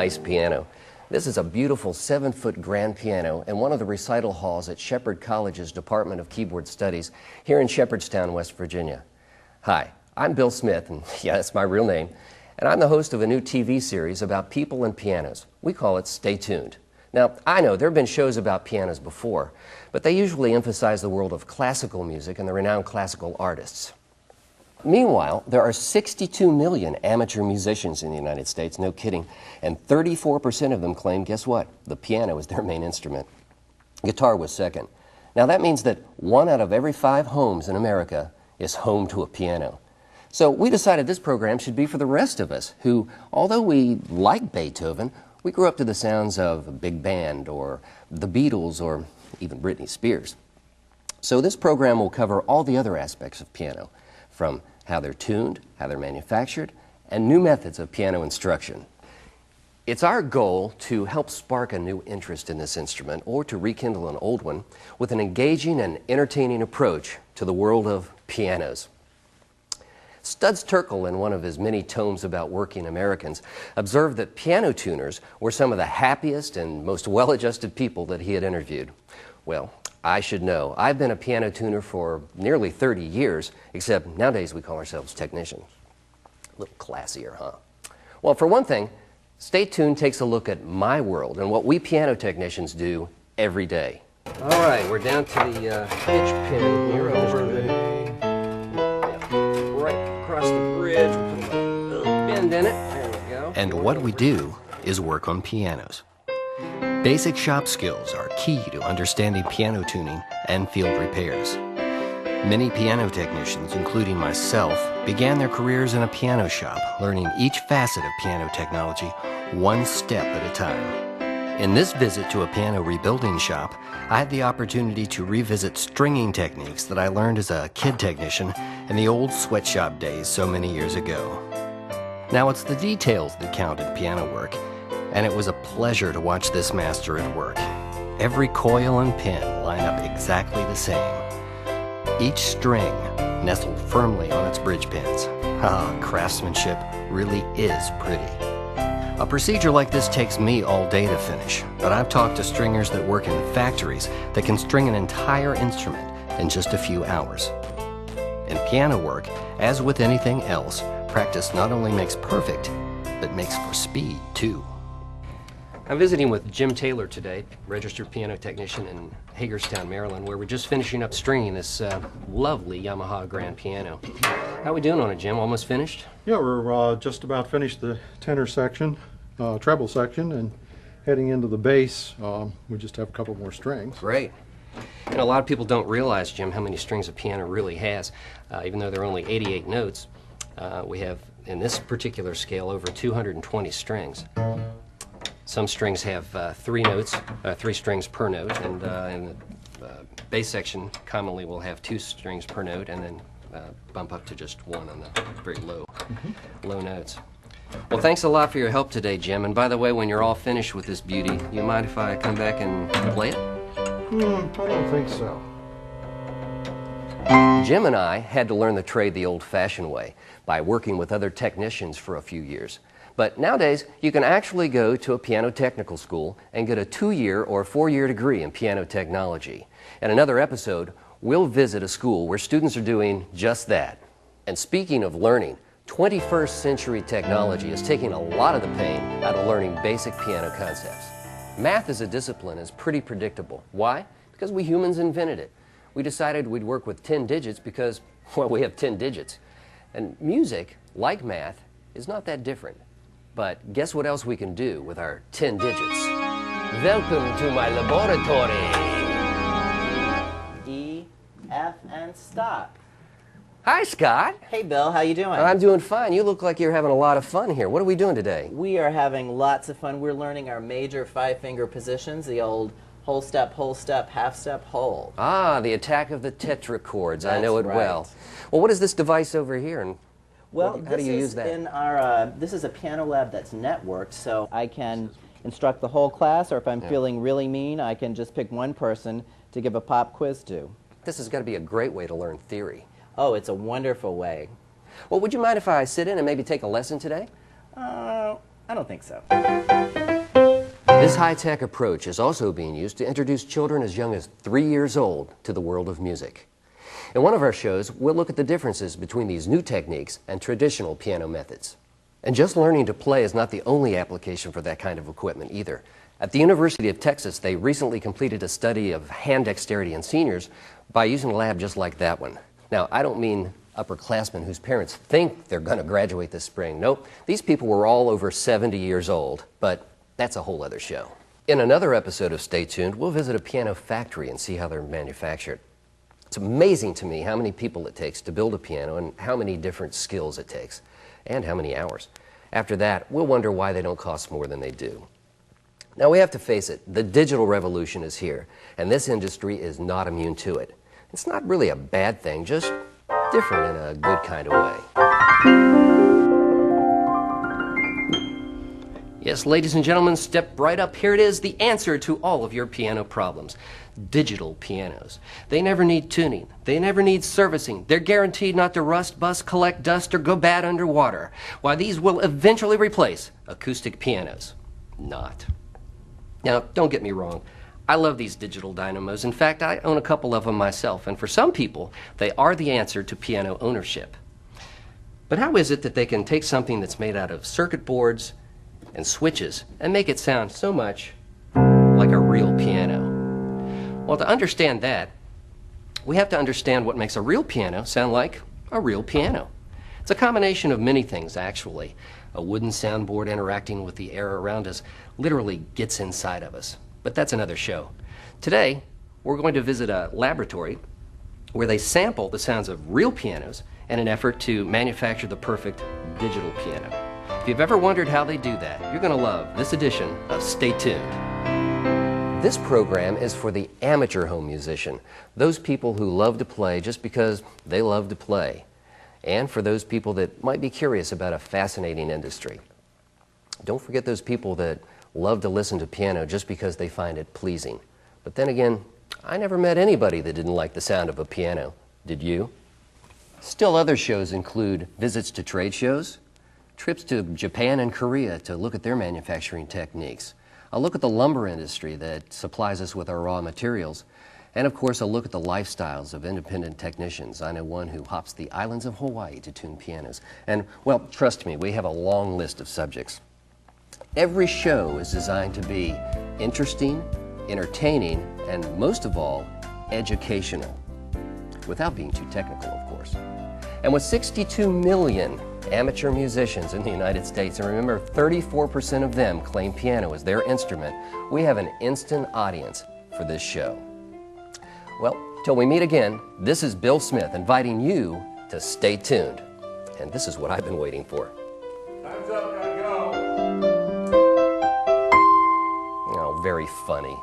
nice piano. This is a beautiful 7-foot grand piano in one of the recital halls at Shepherd College's Department of Keyboard Studies here in Shepherdstown, West Virginia. Hi, I'm Bill Smith, and yeah, that's my real name, and I'm the host of a new TV series about people and pianos. We call it Stay Tuned. Now, I know there have been shows about pianos before, but they usually emphasize the world of classical music and the renowned classical artists. Meanwhile, there are 62 million amateur musicians in the United States, no kidding, and 34% of them claim, guess what? The piano is their main instrument. Guitar was second. Now that means that 1 out of every 5 homes in America is home to a piano. So we decided this program should be for the rest of us who, although we like Beethoven, we grew up to the sounds of a big band or the Beatles or even Britney Spears. So this program will cover all the other aspects of piano, from how they're tuned, how they're manufactured, and new methods of piano instruction. It's our goal to help spark a new interest in this instrument or to rekindle an old one with an engaging and entertaining approach to the world of pianos. Studs Terkel, in one of his many tomes about working Americans, observed that piano tuners were some of the happiest and most well-adjusted people that he had interviewed. Well, I should know. I've been a piano tuner for nearly 30 years, except nowadays we call ourselves technicians. A little classier, huh? Well, for one thing, Stay Tuned takes a look at my world and what we piano technicians do every day. All right, we're down to the pitch pin here over right across the bridge. We'll put a little bend in it. There we go. And what we do is work on pianos. Basic shop skills are key to understanding piano tuning and field repairs. Many piano technicians, including myself, began their careers in a piano shop, learning each facet of piano technology one step at a time. In this visit to a piano rebuilding shop, I had the opportunity to revisit stringing techniques that I learned as a kid technician in the old sweatshop days so many years ago. Now, it's the details that count in piano work, and it was a pleasure to watch this master at work. Every coil and pin line up exactly the same. Each string nestled firmly on its bridge pins. Craftsmanship really is pretty. A procedure like this takes me all day to finish, but I've talked to stringers that work in factories that can string an entire instrument in just a few hours. In piano work, as with anything else, practice not only makes perfect, but makes for speed too. I'm visiting with Jim Taylor today, registered piano technician in Hagerstown, Maryland, where we're just finishing up stringing this lovely Yamaha grand piano. How are we doing on it, Jim? Almost finished? Yeah, we're just about finished the tenor section, treble section, and heading into the bass. We just have a couple more strings. Great. You know, a lot of people don't realize, Jim, how many strings a piano really has. Even though there are only 88 notes, we have, in this particular scale, over 220 strings. Some strings have 3 notes, 3 strings per note, and in the bass section commonly we'll have 2 strings per note and then bump up to just 1 on the very low notes. Well, thanks a lot for your help today, Jim. And by the way, when you're all finished with this beauty, you mind if I come back and play it? I don't think so. Jim and I had to learn the trade the old-fashioned way by working with other technicians for a few years. But nowadays, you can actually go to a piano technical school and get a 2-year or 4-year degree in piano technology. In another episode, we'll visit a school where students are doing just that. And speaking of learning, 21st century technology is taking a lot of the pain out of learning basic piano concepts. Math as a discipline is pretty predictable. Why? Because we humans invented it. We decided we'd work with 10 digits because, well, we have 10 digits. And music, like math, is not that different. But guess what else we can do with our 10 digits? Welcome to my laboratory. E, F, and stop. Hi, Scott. Hey, Bill, how you doing? I'm doing fine. You look like you're having a lot of fun here. What are we doing today? We are having lots of fun. We're learning our major 5-finger positions, the old whole step, half step, hold. Ah, the attack of the tetrachords. That's I know it right. well. Well, what is this device over here? And Well, how do you use that? This is a piano lab that's networked, so I can instruct the whole class, or if I'm feeling really mean, I can just pick one person to give a pop quiz to. This has got to be a great way to learn theory. Oh, it's a wonderful way. Well, would you mind if I sit in and maybe take a lesson today? I don't think so. This high-tech approach is also being used to introduce children as young as 3 years old to the world of music. In one of our shows, we'll look at the differences between these new techniques and traditional piano methods. And just learning to play is not the only application for that kind of equipment either. At the University of Texas, they recently completed a study of hand dexterity in seniors by using a lab just like that one. Now, I don't mean upperclassmen whose parents think they're going to graduate this spring. Nope, these people were all over 70 years old, but that's a whole other show. In another episode of Stay Tuned, we'll visit a piano factory and see how they're manufactured. It's amazing to me how many people it takes to build a piano and how many different skills it takes, and how many hours. After that, we'll wonder why they don't cost more than they do. Now, we have to face it, the digital revolution is here, and this industry is not immune to it. It's not really a bad thing, just different in a good kind of way. Yes, ladies and gentlemen, step right up. Here it is, the answer to all of your piano problems. Digital pianos. They never need tuning. They never need servicing. They're guaranteed not to rust, bust, collect dust, or go bad underwater. Why, these will eventually replace acoustic pianos. Not. Now, don't get me wrong. I love these digital dynamos. In fact, I own a couple of them myself, and for some people, they are the answer to piano ownership. But how is it that they can take something that's made out of circuit boards and switches and make it sound so much like a real piano? Well, to understand that, we have to understand what makes a real piano sound like a real piano. It's a combination of many things, actually. A wooden soundboard interacting with the air around us literally gets inside of us. But that's another show. Today, we're going to visit a laboratory where they sample the sounds of real pianos in an effort to manufacture the perfect digital piano. If you've ever wondered how they do that, you're going to love this edition of Stay Tuned. This program is for the amateur home musician, those people who love to play just because they love to play, and for those people that might be curious about a fascinating industry. Don't forget those people that love to listen to piano just because they find it pleasing. But then again, I never met anybody that didn't like the sound of a piano. Did you? Still, other shows include visits to trade shows, trips to Japan and Korea to look at their manufacturing techniques, a look at the lumber industry that supplies us with our raw materials, and of course a look at the lifestyles of independent technicians. I know one who hops the islands of Hawaii to tune pianos. And, well, trust me, we have a long list of subjects. Every show is designed to be interesting, entertaining, and most of all, educational, without being too technical, of course. And with 62 million amateur musicians in the United States, and remember 34% of them claim piano as their instrument, we have an instant audience for this show. Well, till we meet again, this is Bill Smith inviting you to stay tuned. And this is what I've been waiting for. Time's up, gotta go. Oh, very funny.